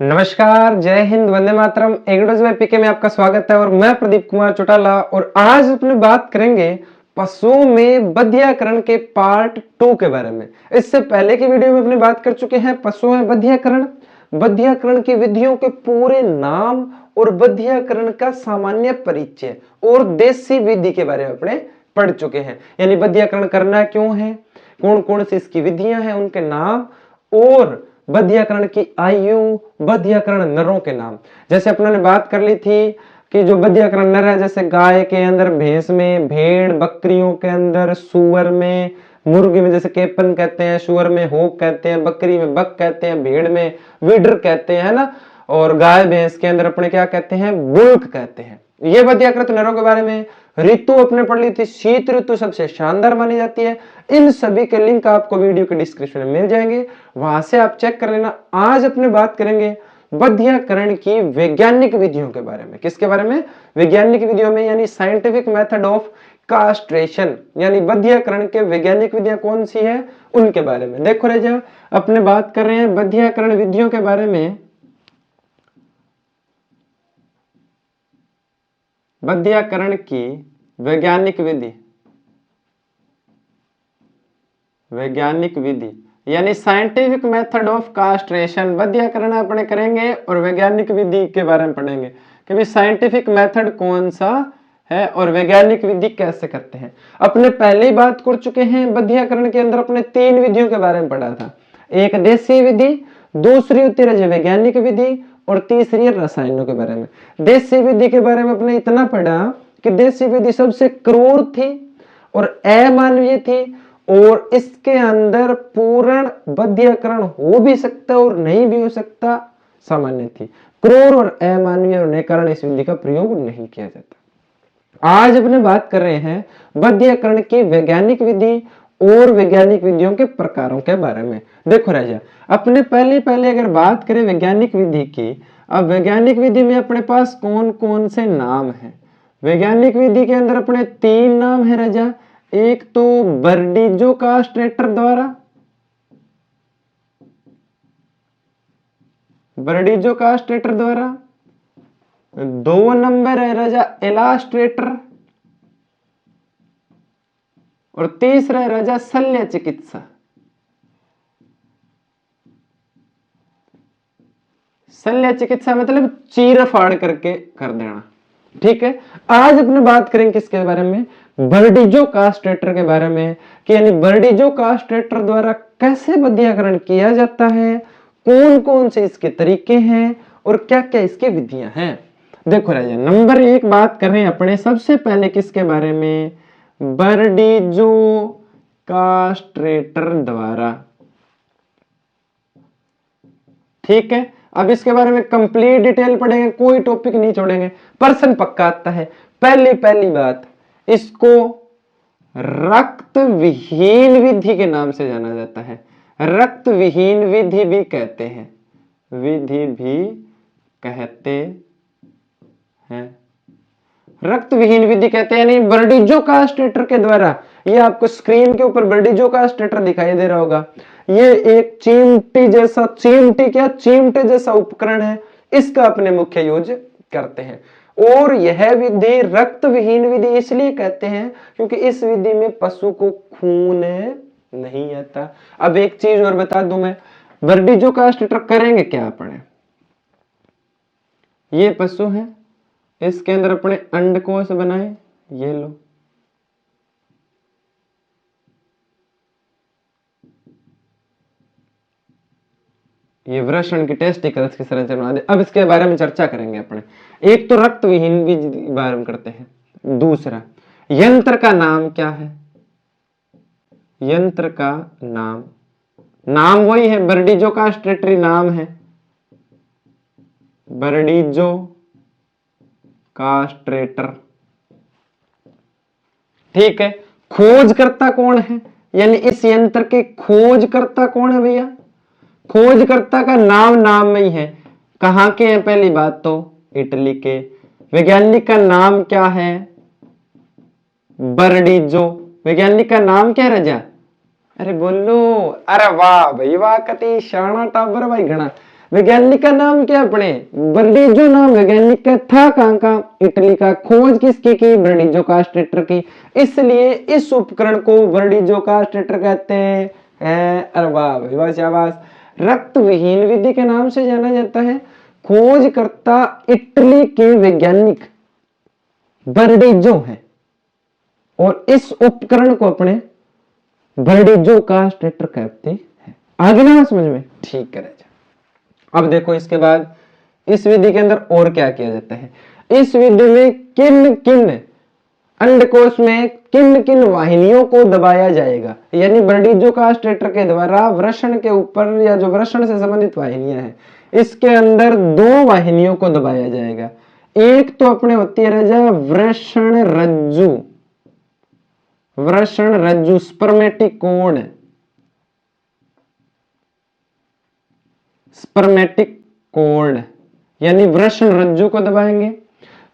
नमस्कार, जय हिंद, वंदे मातरम। एग्रोडोज बाय पीके में आपका स्वागत है और मैं प्रदीप कुमार चौटाला। और आज अपनी बात करेंगे पशुओं में बधियाकरण के पार्ट 2 के बारे में। इससे पहले की वीडियो में अपनी बात कर चुके हैं पशुओं में बधियाकरण, बधियाकरण की विधियों के पूरे नाम और बधियाकरण का सामान्य परिचय और देसी विधि के बारे में अपने पढ़ चुके हैं। यानी बधियाकरण करना क्यों है, कौन कौन सी इसकी विधियां हैं, उनके नाम और बधियाकरण की आयु, बधियाकरण नरों के नाम। जैसे अपनों ने बात कर ली थी कि जो बधियाकरण नर है, जैसे गाय के अंदर, भैंस में, भेड़ बकरियों के अंदर, सुअर में, मुर्गी में जैसे केपन कहते हैं, सुअर में होक कहते हैं, बकरी में बक कहते हैं, भेड़ में विडर कहते हैं ना, और गाय भैंस के अंदर अपने क्या कहते हैं, बुल्क कहते हैं। ये बधियाकृत नरों के बारे में। ऋतु अपने पढ़ ली थी, शीत ऋतु सबसे शानदार मानी जाती है। इन सभी के लिंक आपको वीडियो के डिस्क्रिप्शन में मिल जाएंगे, वहां से आप चेक कर लेना। आज अपने बात करेंगे बधियाकरण की वैज्ञानिक विधियों के बारे में। किसके बारे में? वैज्ञानिक विधियों में, यानी साइंटिफिक मेथड ऑफ कास्ट्रेशन, यानी बधियाकरण के वैज्ञानिक विधियां कौन सी है उनके बारे में। देखो राजा, अपने बात कर रहे हैं बधियाकरण विधियों के बारे में। बधियाकरण की वैज्ञानिक विधि, वैज्ञानिक विधि यानी साइंटिफिक मेथड ऑफ कास्ट्रेशन। बधियाकरण अपने करेंगे और वैज्ञानिक विधि के बारे में पढ़ेंगे कि भाई साइंटिफिक मेथड कौन सा है और वैज्ञानिक विधि कैसे करते हैं। अपने पहले ही बात कर चुके हैं बधियाकरण के अंदर, अपने 3 विधियों के बारे में पढ़ा था। एक देसी विधि, दूसरी होती है वैज्ञानिक विधि और तीसरी रसायनों के बारे में। देसी विधि के बारे में अपने इतना पढ़ा कि देसी विधि सबसे क्रूर थी और अमानवीय थी और इसके अंदर पूर्ण बधियाकरण हो भी सकता और नहीं भी हो सकता, सामान्य थी। क्रूर और अमानवीय होने के कारण इस विधि का प्रयोग नहीं किया जाता। आज अपने बात कर रहे हैं बधियाकरण की वैज्ञानिक विधि और वैज्ञानिक विधियों के प्रकारों के बारे में। देखो राजा, अपने पहले अगर बात करें वैज्ञानिक विधि की, अब वैज्ञानिक विधि में अपने पास कौन कौन से नाम है। वैज्ञानिक विधि के अंदर अपने 3 नाम है राजा। एक तो बर्डीजो कास्ट्रेटर द्वारा, बर्डीजो कास्ट्रेटर द्वारा। 2 नंबर है राजा एलास्ट्रेटर और तीसरा है राजा शल्य चिकित्सा। शल्य चिकित्सा मतलब चीर फाड़ करके कर देना, ठीक है। आज अपने बात करेंगे किसके बारे में, बर्डीजो कास्ट्रेटर के बारे में, कि यानी बर्डीजो कास्ट्रेटर द्वारा कैसे बधियाकरण किया जाता है, कौन कौन से इसके तरीके हैं और क्या क्या इसकी विधियां हैं। देखो राजा, नंबर 1 बात कर रहे हैं अपने सबसे पहले किसके बारे में, बर्डीजो कास्ट्रेटर द्वारा, ठीक है। अब इसके बारे में कंप्लीट डिटेल पढ़ेंगे, कोई टॉपिक नहीं छोड़ेंगे, प्रश्न पक्का आता है। पहली बात, इसको रक्त विहीन विधि के नाम से जाना जाता है। रक्त विहीन विधि भी कहते हैं, विधि भी कहते हैं, रक्त विहीन विधि कहते हैं। नहीं, बर्डीजो कास्ट्रेटर के द्वारा, ये आपको स्क्रीन के ऊपर बर्डीजो कास्ट्रेटर दिखाई दे रहा होगा। ये एक चिमटे जैसा उपकरण है, इसका अपने मुख्य यूज करते हैं। और यह विधि रक्त विहीन विधि इसलिए कहते हैं क्योंकि इस विधि में पशु को खून नहीं आता। अब एक चीज और बता दूं मैं, बर्डीजो कास्ट्रेटर करेंगे क्या अपने, ये पशु है, इसके अंदर अपने अंडकोश बनाए, ये लो, ये वृषण की टेस्टिकल्स की संरचना बना दे। अब इसके बारे में चर्चा करेंगे अपने। एक तो रक्त विहीन विधि बारे में करते हैं। दूसरा, यंत्र का नाम क्या है, यंत्र का नाम वही है, बर्डीजो कास्ट्रेटरी नाम है, बर्डीजो कास्ट्रेटर, ठीक है। खोजकर्ता कौन है, यानी इस यंत्र के खोजकर्ता कौन है भैया, खोजकर्ता का नाम में ही है। कहां के हैं, पहली बात तो इटली के। वैज्ञानिक का नाम क्या है, बर्डीजो। वैज्ञानिक का नाम क्या है राजा, अरे बोलो, अरे वाह भाई वाह, कति शाना टाबर भाई घना। वैज्ञानिक का नाम क्या अपने? बर्डीजो नाम वैज्ञानिक का था। कहां का? इटली का। खोज किसकी की? बर्डीजो कास्ट्रेटर की। इसलिए इस उपकरण को बर्डीजो कास्ट्रेटर कहते हैं। अरे वाह भाई वाह, शाबाश। रक्त विहीन विधि के नाम से जाना जाता है। खोजकर्ता इटली के वैज्ञानिक बर्डीजो है और इस उपकरण को अपने बर्डीजो कास्ट्रेटर कहते हैं। आगे ना समझ में? ठीक है। अब देखो इसके बाद इस विधि के अंदर और क्या किया जाता है। इस विधि में किन किन अंडकोश में किन किन वाहिनियों को दबाया जाएगा, यानी बर्डीजो कास्ट्रेटर के द्वारा वृषण के ऊपर या जो वृषण से संबंधित वाहिनियां हैं इसके अंदर दो वाहिनियों को दबाया जाएगा। एक तो अपने होती है राजा वृषण रज्जु, वृषण रज्जु स्पर्मेटिकोड, स्पर्मेटिक कोड यानी वृषण रज्जु को दबाएंगे।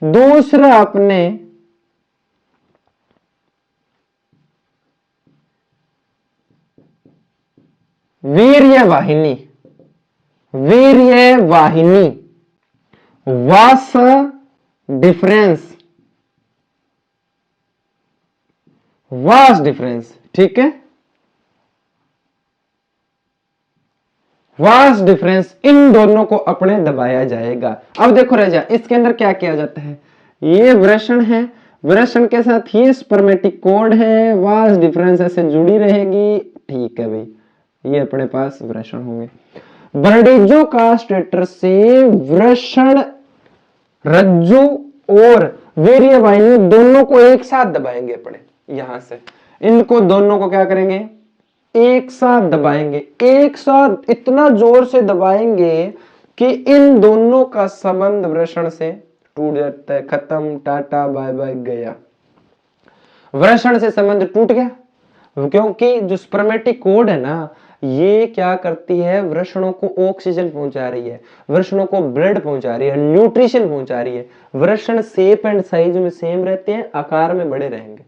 दूसरा अपने वीर्य वाहिनी, वीर्य वाहिनी वास डिफरेंस, वास डिफरेंस, ठीक है, वास डिफरेंस, इन दोनों को अपने दबाया जाएगा। अब देखो राजा इसके अंदर क्या किया जाता है। ये वृषण है, वृषण के साथ ये स्पर्मेटिक कोड है, वास डिफरेंस ऐसे जुड़ी रहेगी। ठीक है भाई, ये अपने पास वृषण होंगे। बर्डीजो कास्ट्रेटर से वृषण रज्जु और वीर्य वाहिनी दोनों को एक साथ दबाएंगे अपने। यहां से इनको दोनों को क्या करेंगे? एक साथ दबाएंगे। एक साथ इतना जोर से दबाएंगे कि इन दोनों का संबंध वृषण से टूट जाता है। खत्म, टाटा बाय बाय, गया। वृषण से संबंध टूट गया क्योंकि जो स्पर्मेटिक कोड है ना ये क्या करती है? वृषणों को ऑक्सीजन पहुंचा रही है, वृषणों को ब्लड पहुंचा रही है, न्यूट्रिशन पहुंचा रही है। वृषण शेप एंड साइज में सेम रहते हैं, आकार में बड़े रहेंगे।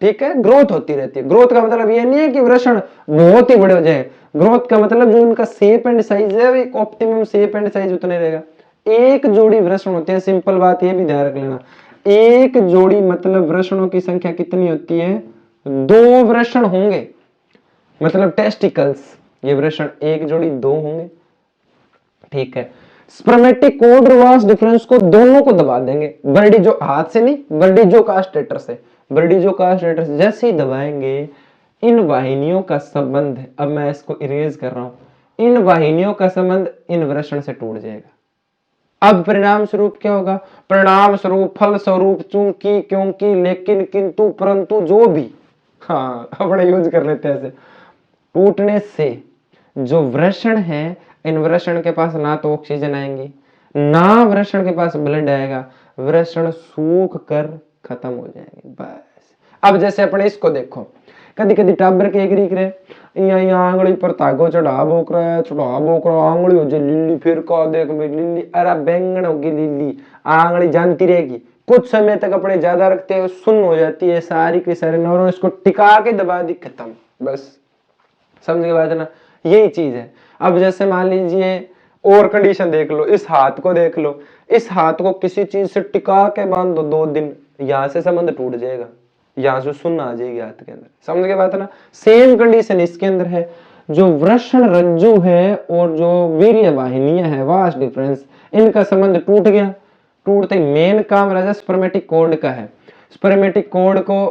ठीक है, ग्रोथ होती रहती है। ग्रोथ का मतलब ये नहीं है कि वृषण बहुत ही बड़े हो जाए। ग्रोथ का मतलब जो उनका शेप एंड साइज है एक ऑप्टिमम शेप एंड साइज उतना रहेगा। एक जोड़ी वृषण होते हैं, सिंपल बात ये भी ध्यान रख लेना। एक जोड़ी मतलब वृषणों की संख्या कितनी होती है? दो वृषण होंगे, मतलब टेस्टिकल्स। ये वृषण एक जोड़ी दो होंगे। ठीक है, स्पर्मेटिक कोड और वास डिफरेंस को दोनों को दबा देंगे। बर्डीजो हाथ से नहीं, बर्डीजो कास्ट्रेटर से। बर्डीजो कास्ट्रेटर से जैसे ही दबाएंगे इन वाहिनियों का संबंध, अब मैं इसको इरेज कर रहा हूं, इन वाहिनियों का संबंध इन वृषण से टूट जाएगा। अब परिणाम स्वरूप क्या होगा? परिणाम स्वरूप, फल स्वरूप, चूंकि, क्योंकि, लेकिन, किंतु, परंतु, जो भी, हाँ अपने यूज कर लेते हैं ऐसे। टूटने से जो वृषण है इन वृषण के पास ना तो ऑक्सीजन आएंगी ना वृषण के पास ब्लड आएगा, वृषण सूख कर खत्म हो जाएंगे बस। अब जैसे अपने इसको देखो, कदी कदी टाबर के एक रीक रहे यहाँ आंगली पर तागो चढ़ा बोक रहा है, चढ़ा बोक रहा, आंगली हो जाए लिल्ली, फिर का देख मेरी लिल्ली, अरे बैंगन होगी लिल्ली, आंगली जानती रहेगी। कुछ समय तक अपने ज्यादा रखते हैं, सुन्न हो जाती है सारी के सारे नौरों, इसको टिका के दबा दी, खत्म बस। समझ के बात है ना? यही चीज है। अब जैसे मान लीजिए और कंडीशन देख लो, इस हाथ को देख लो, इस हाथ को किसी चीज से टिका के बांध दो 2 दिन, यहां से संबंध टूट जाएगा, यहां से सुन्न आ जाएगी हाथ के अंदर। समझ के बात है ना? सेम कंडीशन इसके अंदर है। जो वृषण रज्जु है और जो वीर्य वाहिनियां है, वास डिफरेंस, इनका संबंध टूट गया। टूटते मेन काम राजा स्पर्मेटिक कोड का है। स्पर्मेटिक कोड को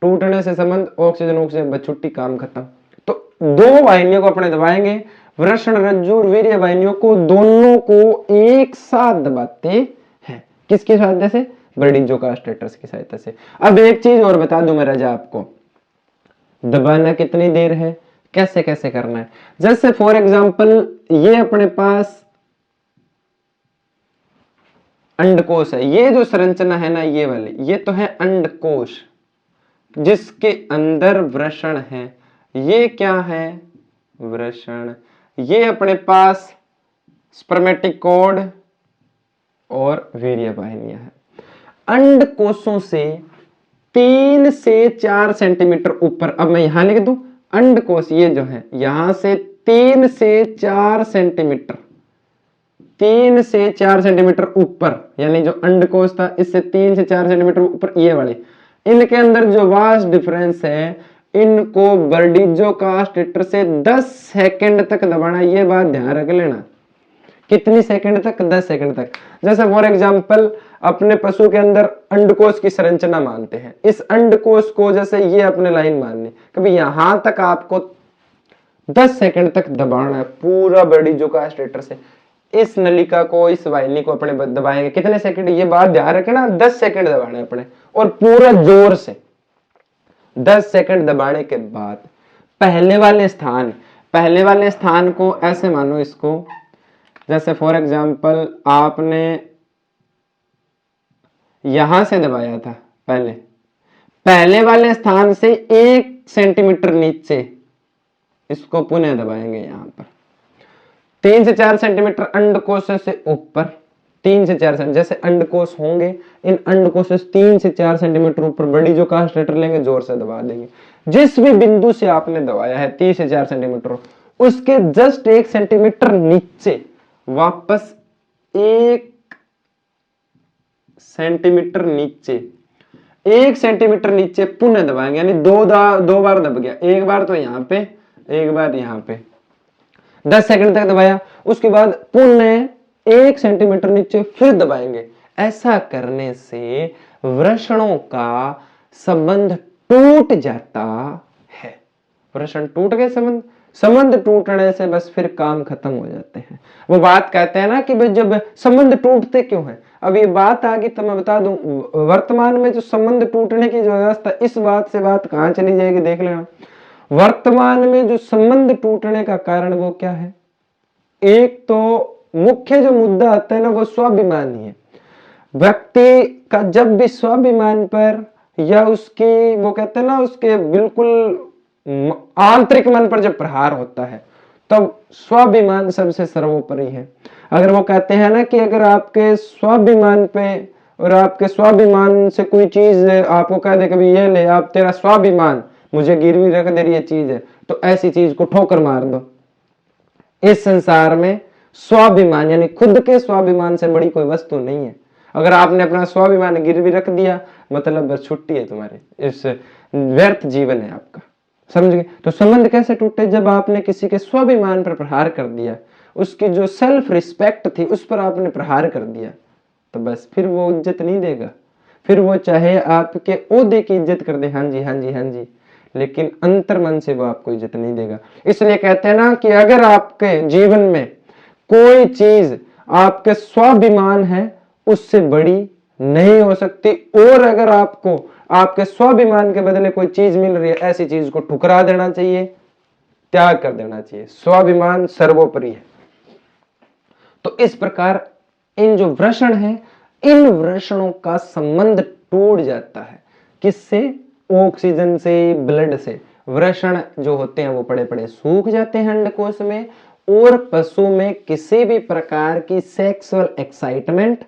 टूटने से संबंध ऑक्सीजन ऑक्सीजन बछुट्टी, काम खत्म। तो दो वाहिनियों को अपने दबाएंगे, वृषण रज्जु और वीर्य वाहिनियों को, दोनों को एक साथ दबाते हैं। किसकी सहायता से? बर्डीजो कास्ट्रेटर की सहायता से। अब एक चीज और बता दूं मैं राजा आपको, दबाना कितनी देर है, कैसे कैसे करना है। जैसे फॉर एग्जांपल ये अपने पास अंडकोश है, ये जो संरचना है ना ये वाली, ये तो है अंडकोश जिसके अंदर वृषण है। ये क्या है? वृषण। ये अपने पास स्पर्मेटिक कोड और वीर्य वाहिनियां है। अंडकोशों से 3 से 4 सेंटीमीटर ऊपर, अब मैं यहां लिख दूं अंडकोश, ये जो है यहां से 3 से 4 सेंटीमीटर 3 से 4 सेंटीमीटर ऊपर, यानी जो अंडकोश था इससे 3 से 4 सेंटीमीटर ऊपर, ये वाले, इनके अंदर जो वास्ट डिफरेंस है, इनको बर्डीजो कास्टेटर से 10 सेकंड तक दबाना। ये बात ध्यान रख लेना। कितनी सेकंड तक? 10 सेकंड तक। जैसे फॉर एग्जांपल अपने पशु के अंदर अंडकोश की संरचना मानते हैं। इस अंडकोश को जैसे ये अपने लाइन माननी, कभी यहां तक आपको 10 सेकंड तक दबाना है पूरा बर्डीजो कास्टेटर से। इस नलिका को, इस वाहिनी को अपने दबाएंगे कितने सेकंड? ये बात ध्यान रखना, 10 सेकंड दबाना है अपने, और पूरा जोर से 10 सेकंड दबाने के बाद पहले वाले स्थान को ऐसे मानो इसको, जैसे फॉर एग्जांपल आपने यहां से दबाया था, पहले वाले स्थान से 1 सेंटीमीटर नीचे इसको पुनः दबाएंगे। यहां पर 3 से 4 सेंटीमीटर अंडकोश से ऊपर, 3 से 4 सेंटीमीटर, जैसे अंडकोश होंगे, इन अंडकोश से 3 से 4 सेंटीमीटर ऊपर बर्डीजो कास्टेटर लेंगे, जोर से दबा देंगे। जिस भी बिंदु से आपने दबाया है 3 से 4 सेंटीमीटर, उसके जस्ट 1 सेंटीमीटर नीचे वापस 1 सेंटीमीटर नीचे पुनः दबाएंगे, यानी दो बार दब गया, एक बार तो यहां पे, एक बार यहां पे, 10 सेकंड तक दबाया, उसके बाद पुनः 1 सेंटीमीटर नीचे फिर दबाएंगे। ऐसा करने से वृषणों का संबंध टूट जाता है। वृषण टूट गए, संबंध टूटने से बस फिर काम खत्म हो जाते हैं। वो बात कहते हैं ना कि भाई जब संबंध टूटते क्यों है, अब ये बात आ गई तो मैं बता दूं, वर्तमान में जो संबंध टूटने की जो व्यवस्था, इस बात से बात कहां चली जाएगी देख लेना। वर्तमान में जो संबंध टूटने का कारण वो क्या है? एक तो मुख्य जो मुद्दा आता है ना, वो स्वाभिमान ही है। व्यक्ति का जब भी स्वाभिमान पर या उसकी, वो कहते हैं ना, उसके बिल्कुल आंतरिक मन पर जब प्रहार होता है, तब स्वाभिमान सबसे सर्वोपरि है। अगर वो कहते हैं ना कि अगर आपके स्वाभिमान पे और आपके स्वाभिमान से कोई चीज आपको कह दे कभी ये ले, आप तेरा स्वाभिमान मुझे गिरवी रख दे रही है चीज है, तो ऐसी चीज को ठोकर मार दो। इस संसार में स्वाभिमान यानी खुद के स्वाभिमान से बड़ी कोई वस्तु नहीं है। अगर आपने अपना स्वाभिमान गिरवी रख दिया, मतलब बस छुट्टी है तुम्हारी, इस व्यर्थ जीवन है आपका, समझ गए? तो संबंध कैसे टूटे? जब आपने किसी के स्वाभिमान पर प्रहार कर दिया, उसकी जो सेल्फ रिस्पेक्ट थी उस पर आपने प्रहार कर दिया, तो बस फिर वो इज्जत नहीं देगा। फिर वो चाहे आपके ओहदे की इज्जत कर दे, हाँ जी हाँ जी हाँ जी, लेकिन अंतर मन से वो आपको इज्जत नहीं देगा। इसलिए कहते हैं ना कि अगर आपके जीवन में कोई चीज आपके स्वाभिमान है, उससे बड़ी नहीं हो सकती, और अगर आपको आपके स्वाभिमान के बदले कोई चीज मिल रही है, ऐसी चीज को ठुकरा देना चाहिए, त्याग कर देना चाहिए। स्वाभिमान सर्वोपरि है। तो इस प्रकार इन जो वृषण है, इन वृषणों का संबंध टूट जाता है। किससे? ऑक्सीजन से, ब्लड से। वृषण जो होते हैं वो पड़े पड़े सूख जाते हैं अंडकोश में, और पशु में किसी भी प्रकार की सेक्सुअल एक्साइटमेंट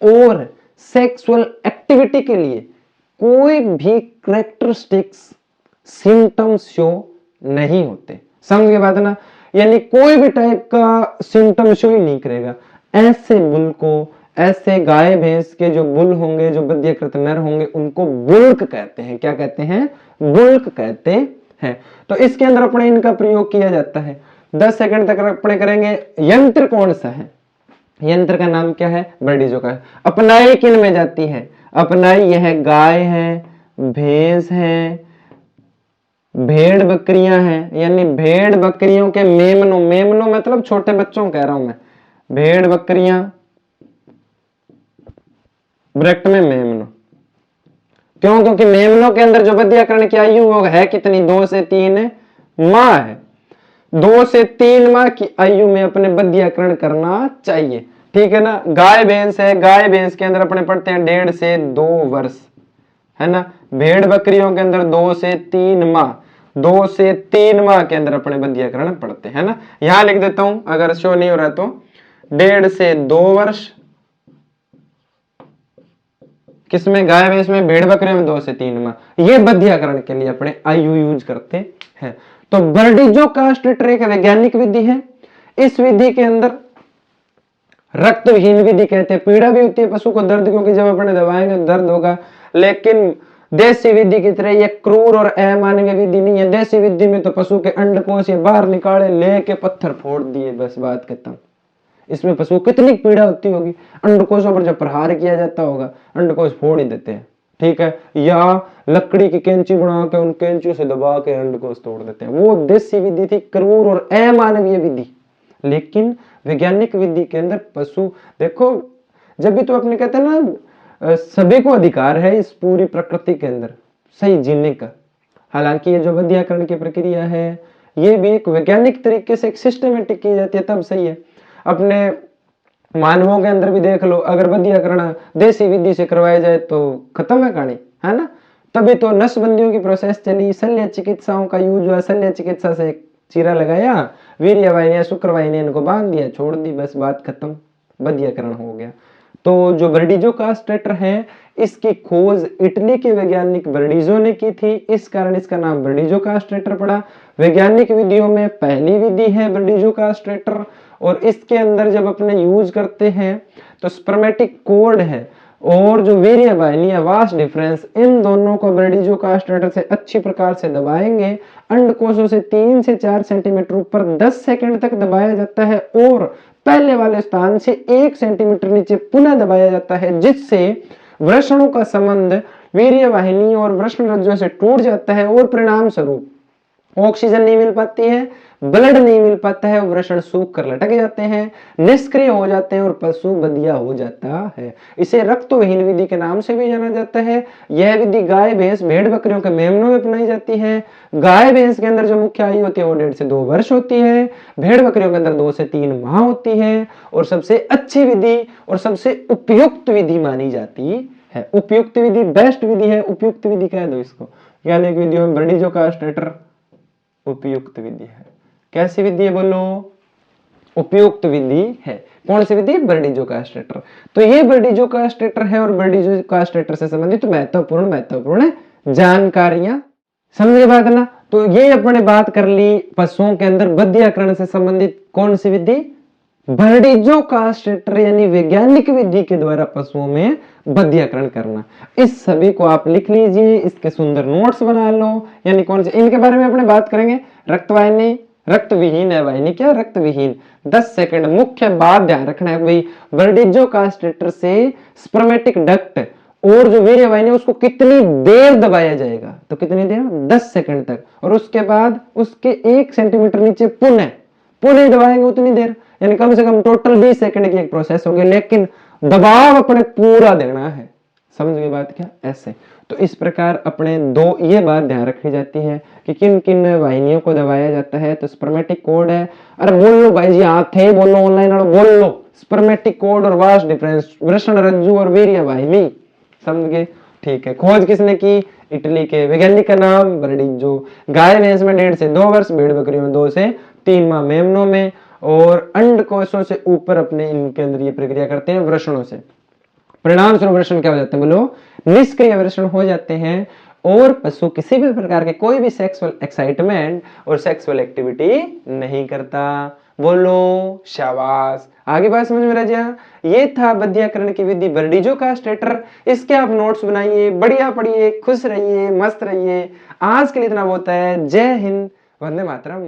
और सेक्सुअल एक्टिविटी के लिए कोई भी कैरेक्टरिस्टिक्स सिम्टम्स शो नहीं होते। समझ गए बात ना? यानी कोई भी टाइप का सिम्टम शो ही नहीं करेगा। ऐसे बुल को, ऐसे गाय भैंस के जो बुल होंगे, जो बध्यकृत नर होंगे, उनको बुल्क कहते हैं। क्या कहते हैं? बुल्क कहते हैं। तो इसके अंदर अपने इनका प्रयोग किया जाता है। 10 सेकंड तक अपने करेंगे। यंत्र कौन सा है? यंत्र का नाम क्या है? बर्डीजो का है। अपनाई किन में जाती है? अपनाई यह गाय है, भैंस है, भेड़ बकरियां हैं, यानी भेड़ बकरियों के मेमनों, मेमनों मतलब छोटे बच्चों कह रहा हूं मैं, भेड़ बकरियां ब्रैकेट में मेमनों। क्यों? क्योंकि मेमनों के अंदर जो बध्यकरण की आयु वो है कितनी? 2 से 3 माह है। 2 से 3 माह की आयु में अपने बध्यकरण करना चाहिए, ठीक है ना। गाय भैंस है, गाय भैंस के अंदर अपने पढ़ते हैं 1.5 से 2 वर्ष, है ना। भेड़ बकरियों के अंदर 2 से 3 माह, 2 से 3 माह के अंदर अपने बध्यकरण पढ़ते हैं ना। यहां लिख देता हूं अगर शो नहीं हो रहा तो, 1.5 से 2 वर्ष किसमें? गाय भैंस में। भेड़ बकरियों में 2 से 3 माह। ये बध्यकरण के लिए अपने आयु यूज करते हैं। तो बर्डीजो कास्टेटर एक वैज्ञानिक विधि है। इस विधि के अंदर रक्त विहीन विधि कहते हैं। पीड़ा भी होती है पशु को दर्द, क्योंकि जब अपने दबाएंगे दर्द होगा, लेकिन देसी विधि की तरह ये क्रूर और अमानवीय विधि नहीं है। देसी विधि में तो पशु के अंडकोश ये बाहर निकाले, लेके पत्थर फोड़ दिए, बस बात खत्म। इसमें पशु को कितनी पीड़ा होती होगी, अंडकोशों पर जब प्रहार किया जाता होगा अंडकोश फोड़ ही देते हैं, ठीक है, या लकड़ी की कैंची बना के उन कैंचियों से दबा के अंडकोश तोड़ देते हैं। वो देसी विधि थी, क्रूर और अमानवीय विधि। लेकिन वैज्ञानिक विधि के अंदर पशु, देखो जब भी तो अपने कहते हैं ना, सभी को अधिकार है इस पूरी प्रकृति के अंदर सही जीने का। हालांकि ये जो बधियाकरण की प्रक्रिया है ये भी एक वैज्ञानिक तरीके से एक सिस्टमेटिक की जाती है तब सही है। अपने मानवों के अंदर भी देख लो, अगर बधियाकरण देसी विधि से करवाया जाए तो खत्म है कहानी, है ना। तभी तो नसबंदियों की प्रोसेस चली, शल्य चिकित्साओं का यूज हुआ, शल्य चिकित्सा से चीरा लगाया, वीर्य वाहिनी शुक्र वाहिनी इनको बांध दिया, छोड़ दी, बस बात खत्म, बधियाकरण हो गया। तो जो बर्डीजो कास्ट्रेटर है इसकी खोज इटली के वैज्ञानिक बर्डीजो ने की थी, इस कारण इसका नाम बर्डीजो कास्ट्रेटर पड़ा। वैज्ञानिक विधियों में पहली विधि है बर्डीजो कास्ट्रेटर, और इसके अंदर जब अपने यूज करते हैं तो स्पर्मेटिक कोड है और जो वीर्य वाहिनी है वास डिफरेंस, इन दोनों को बर्डीजो कास्ट्रेटर से अच्छी प्रकार से दबाएंगे। अंडकोशों से 3 से 4 सेंटीमीटर ऊपर 10 सेकंड तक दबाया जाता है और पहले वाले स्थान से 1 सेंटीमीटर नीचे पुनः दबाया जाता है, जिससे वृषणों का संबंध वीर्य वाहिनी और वृषण रज्जु से टूट जाता है और परिणाम स्वरूप ऑक्सीजन नहीं मिल पाती है, ब्लड नहीं मिल पाता है, वृषण सूख कर लटक जाते हैं, निष्क्रिय हो जाते हैं और पशु बधिया हो जाता है। इसे रक्तविहीन विधि के नाम से भी जाना जाता है। यह विधि गाय भैंस भेड़ बकरियों के मेमनों में अपनाई जाती है। गाय भैंस के अंदर जो मुख्य आयु होती है वो 1.5 से 2 वर्ष होती है, भेड़ बकरियों के अंदर 2 से 3 माह होती है, और सबसे अच्छी विधि और सबसे उपयुक्त विधि मानी जाती है। उपयुक्त विधि बेस्ट विधि है, उपयुक्त विधि कह दो इसको। यानी एक विधियों में बर्डीजो कास्ट्रेटर उपयुक्त विधि है। कैसी विधि है बोलो? उपयुक्त विधि है। कौन सी विधि? बर्डीजो कास्ट्रेटर। तो ये बर्डीजो कास्ट्रेटर है और बर्डीजो कास्ट्रेटर से संबंधित महत्वपूर्ण जानकारियां, समझे बात ना। तो ये अपने बात कर ली पशुओं के अंदर बधियाकरण से संबंधित कौन सी विधि? बर्डीजो कास्ट्रेटर, यानी वैज्ञानिक विधि के द्वारा पशुओं में बधियाकरण करना। इस सभी को आप लिख लीजिए, इसके सुंदर नोट्स बना लो। यानी कौन से, इनके बारे में अपने बात करेंगे। रक्तवाहिनी, रक्तविहीन है वाहिनी, क्या रक्तविहीन। 10 सेकंड। मुख्य बात ध्यान रखना है भाई, बर्डीजो कास्ट्रेटर से स्पर्मेटिक डक्ट और जो वीर्य वाहिनी उसको कितनी देर दबाया जाएगा, तो कितनी देर? 10 सेकंड तक, और उसके बाद उसके 1 सेंटीमीटर नीचे पुनः दबाएंगे उतनी देर, यानी कम से कम टोटल 20 सेकंड की एक प्रोसेस होगी, लेकिन दबाव अपने पूरा देना है। समझ गए बात क्या? ऐसे। तो इस प्रकार अपने दो ये बात ध्यान रखी जाती है कि किन किन वाहिनियों को दबाया जाता है। तो स्पर्मेटिक कोड है, अरे बोल लो भाई जी, हाथ बोलो, ऑनलाइन बोल लो। स्पर्मेटिक कोड और वास डिफरेंस, वृषण रज्जु और वीर्य वाहिनी, समझ गए? ठीक है। खोज किसने की? इटली के वैज्ञानिक का नाम बर्डीजो। गाय भैंस में 1.5 से 2 वर्ष, भेड़ बकरियों में 2 से 3 माह मेमनों में, और अंडकोशों से ऊपर अपने इनके अंदर ये प्रक्रिया करते हैं वृषणों से। परिणाम स्वरूप वृषण क्या हो जाते हैं बोलो? निष्क्रिय वृषण हो जाते हैं, और पशु किसी भी प्रकार के कोई भी सेक्सुअल एक्साइटमेंट और सेक्सुअल एक्टिविटी नहीं करता। बोलो शाबाश। आगे बात समझ में रह जाए। ये था बधियाकरण की विधि बर्डीजो कास्ट्रेटर। इसके आप नोट्स बनाइए, बढ़िया पढ़िए, खुश रहिए, मस्त रहिए। आज के लिए इतना बहुत है। जय हिंद, वंदे मातरम।